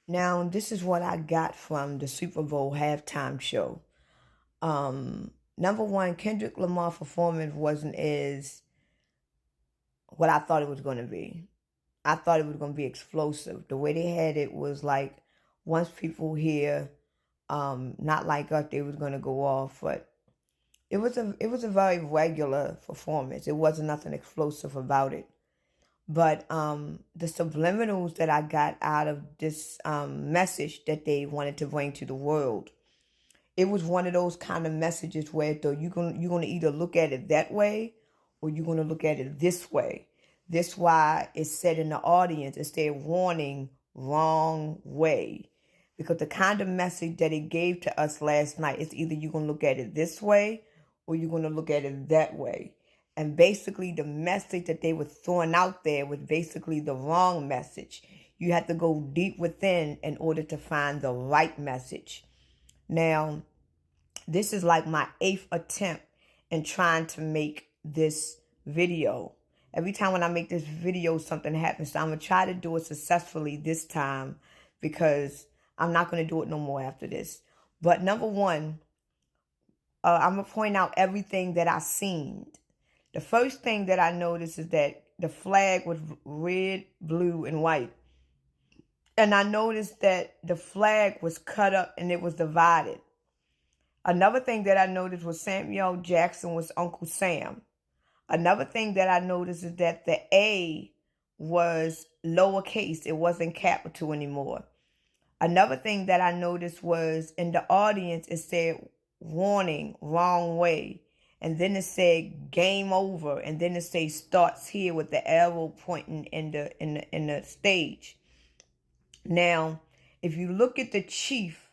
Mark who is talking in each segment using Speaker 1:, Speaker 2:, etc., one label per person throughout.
Speaker 1: Now, this is what I got from the Super Bowl halftime show. Number one, Kendrick Lamar performance wasn't as what I thought it was going to be. I thought it was going to be explosive. The way they had it was like once people hear, not like us, they was going to go off. But it was a very regular performance. It wasn't nothing explosive about it. But the subliminals that I got out of this message that they wanted to bring to the world, it was one of those kind of messages where though you're gonna either look at it that way or you're gonna look at it this way. This why it's said in the audience, it said warning, wrong way. Because the kind of message that it gave to us last night is either you're gonna look at it this way or you're gonna look at it that way. And basically the message that they were throwing out there was basically the wrong message. You have to go deep within in order to find the right message. Now, this is like my 8th attempt in trying to make this video. Every time when I make this video, something happens. So I'm going to try to do it successfully this time because I'm not going to do it no more after this. But number one, I'm going to point out everything that I seen. The first thing that I noticed is that the flag was red, blue, and white. And I noticed that the flag was cut up and it was divided. Another thing that I noticed was Samuel Jackson was Uncle Sam. Another thing that I noticed is that the A was lowercase. It wasn't capital anymore. Another thing that I noticed was in the audience, it said warning, wrong way. And then it said game over. And then it said starts here with the arrow pointing in the stage. Now, if you look at the chief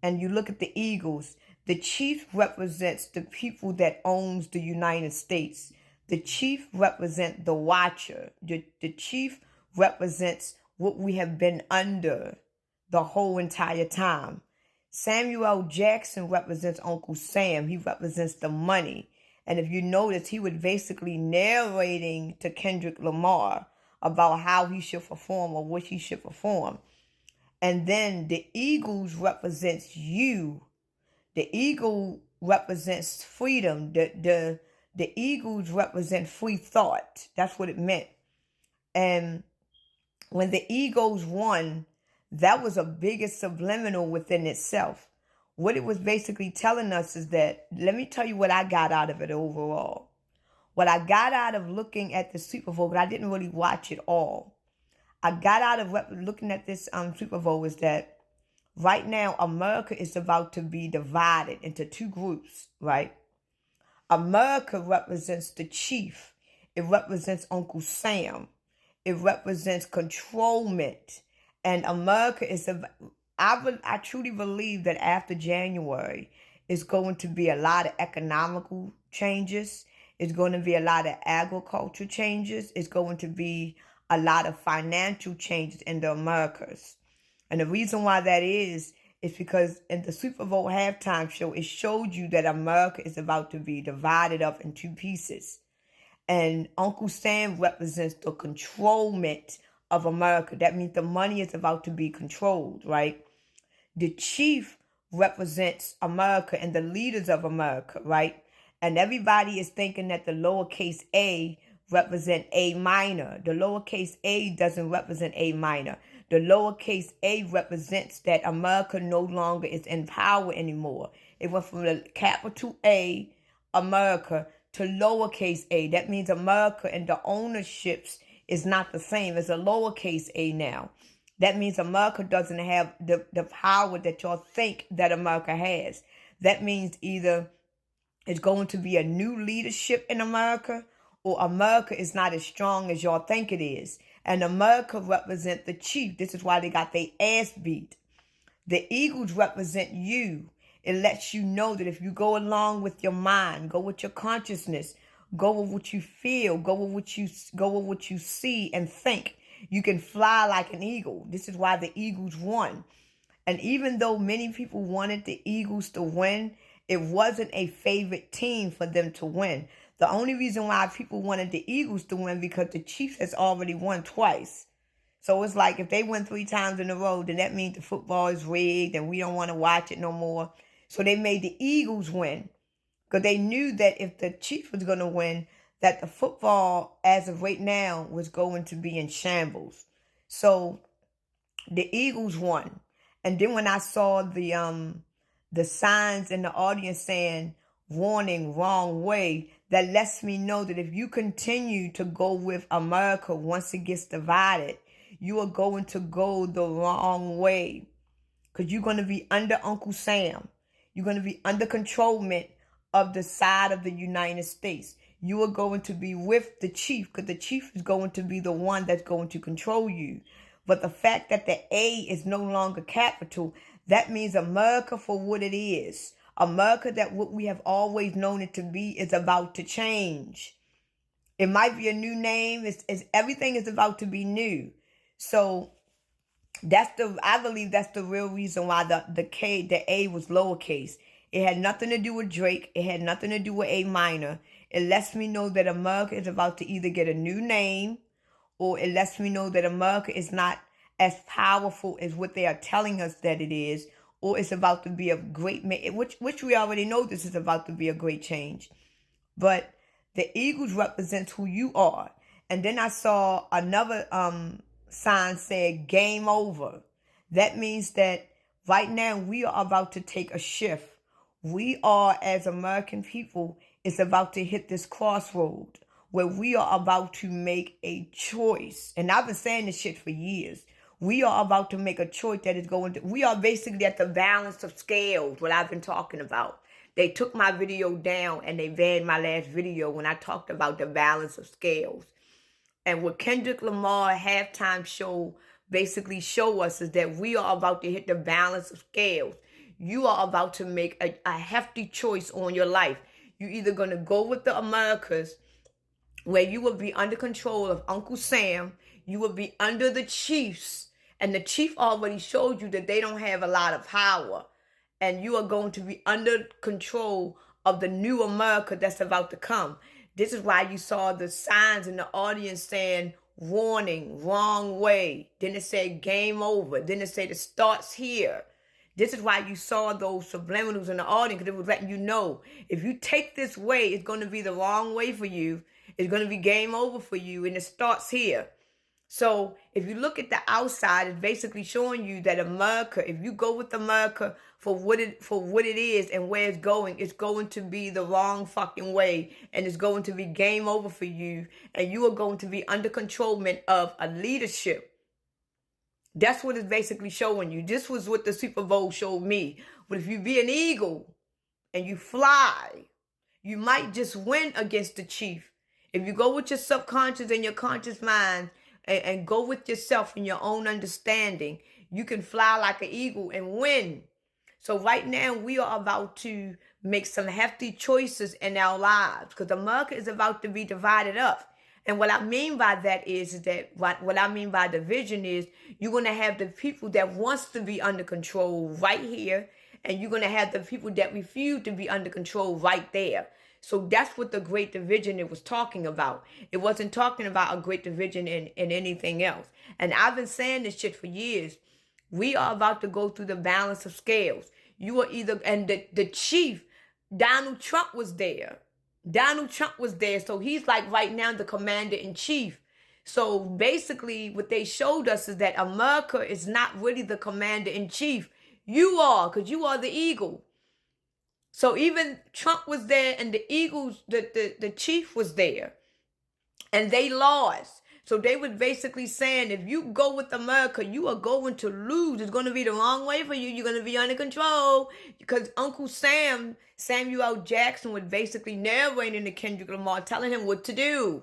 Speaker 1: and you look at the Eagles, the chief represents the people that owns the United States. The chief represents the watcher. The chief represents what we have been under the whole entire time. Samuel Jackson represents Uncle Sam. He represents the money. And if you notice, he was basically narrating to Kendrick Lamar about how he should perform or what he should perform. And then the Eagles represents you. The eagle represents freedom. The eagles represent free thought. That's what it meant. And when the Eagles won, that was a biggest subliminal within itself. What it was basically telling us is that, let me tell you what I got out of it overall. What I got out of looking at the Super Bowl, but I didn't really watch it all. I got out of looking at this Super Bowl is that right now America is about to be divided into two groups, right? America represents the chief. It represents Uncle Sam. It represents controlment. And America is I truly believe that after January, it's going to be a lot of economical changes. It's going to be a lot of agriculture changes. It's going to be a lot of financial changes in the Americas. And the reason why that is because in the Super Bowl halftime show, it showed you that America is about to be divided up in two pieces. And Uncle Sam represents the controlment of America. That means the money is about to be controlled, right? The chief represents America and the leaders of America, right? And everybody is thinking that the lowercase a represent A minor. The lowercase a doesn't represent A minor. The lowercase a represents that America no longer is in power anymore. It went from the capital A, America, to lowercase a. That means America and the ownerships is not the same. It's a lowercase a now. That means America doesn't have the power that y'all think that America has. That means either it's going to be a new leadership in America or America is not as strong as y'all think it is. And America represent the chief. This is why they got their ass beat. The Eagles represent you. It lets you know that if you go along with your mind, go with your consciousness, go with what you feel, go with what you see and think, you can fly like an eagle. This is why the Eagles won. And even though many people wanted the Eagles to win, it wasn't a favorite team for them to win. The only reason why people wanted the Eagles to win because the Chiefs has already won twice. So it's like if they win 3 times in a row, then that means the football is rigged and we don't want to watch it no more. So they made the Eagles win because they knew that if the Chiefs was going to win, that the football, as of right now, was going to be in shambles. So the Eagles won. And then when I saw the signs in the audience saying, warning, wrong way, that lets me know that if you continue to go with America once it gets divided, you are going to go the wrong way. Because you're going to be under Uncle Sam. You're going to be under controlment of the side of the United States. You are going to be with the chief, because the chief is going to be the one that's going to control you. But the fact that the A is no longer capital, that means America for what it is. America, that what we have always known it to be, is about to change. It might be a new name. Everything is about to be new. So I believe that's the real reason why the A was lowercase. It had nothing to do with Drake. It had nothing to do with A minor. It lets me know that America is about to either get a new name, or it lets me know that America is not as powerful as what they are telling us that it is, or it's about to be a great, which we already know this is about to be a great change. But the Eagles represents who you are. And then I saw another sign said game over. That means that right now we are about to take a shift. We are, as American people, is about to hit this crossroad where we are about to make a choice. And I've been saying this shit for years. We are about to make a choice that is going to, we are basically at the balance of scales, what I've been talking about. They took my video down and they banned my last video when I talked about the balance of scales. And what Kendrick Lamar halftime show basically show us is that we are about to hit the balance of scales. You are about to make a hefty choice on your life. You're either going to go with the Americas, where you will be under control of Uncle Sam. You will be under the Chiefs. And the chief already showed you that they don't have a lot of power. And you are going to be under control of the new America that's about to come. This is why you saw the signs in the audience saying, warning, wrong way. Then it said game over. Then it said it starts here. This is why you saw those subliminals in the audience, because it was letting you know, if you take this way, it's going to be the wrong way for you. It's going to be game over for you, and it starts here. So if you look at the outside, it's basically showing you that America, if you go with America for what it is and where it's going to be the wrong fucking way, and it's going to be game over for you, and you are going to be under controlment of a leadership. That's what it's basically showing you. This was what the Super Bowl showed me. But if you be an eagle and you fly, you might just win against the chief. If you go with your subconscious and your conscious mind and go with yourself and your own understanding, you can fly like an eagle and win. So right now we are about to make some hefty choices in our lives, because America is about to be divided up. And what I mean by that is that what I mean by division is you're going to have the people that wants to be under control right here, and you're going to have the people that refuse to be under control right there. So that's what the Great Division it was talking about. It wasn't talking about a great division in anything else. And I've been saying this shit for years. We are about to go through the balance of scales. You are either, and the chief, Donald Trump was there. Donald Trump was there. So he's like right now the commander-in-chief. So basically what they showed us is that America is not really the commander-in-chief. You are, because you are the eagle. So even Trump was there and the Eagles, the chief was there. And they lost. So they were basically saying, if you go with America, you are going to lose. It's going to be the wrong way for you. You're going to be under control. Because Uncle Sam, Samuel L. Jackson, was basically narrating to Kendrick Lamar, telling him what to do.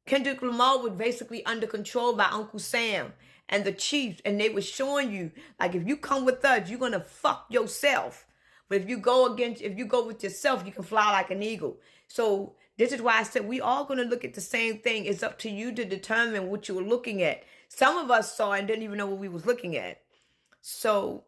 Speaker 1: Kendrick Lamar was basically under control by Uncle Sam and the Chiefs. And they were showing you, like, if you come with us, you're going to fuck yourself. But if you go with yourself, you can fly like an eagle. So this is why I said we all going to look at the same thing. It's up to you to determine what you were looking at. Some of us saw and didn't even know what we was looking at. So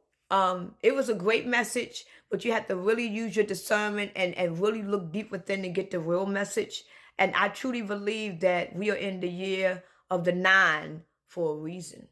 Speaker 1: it was a great message, but you have to really use your discernment and really look deep within to get the real message. And I truly believe that we are in the year of the 9 for a reason.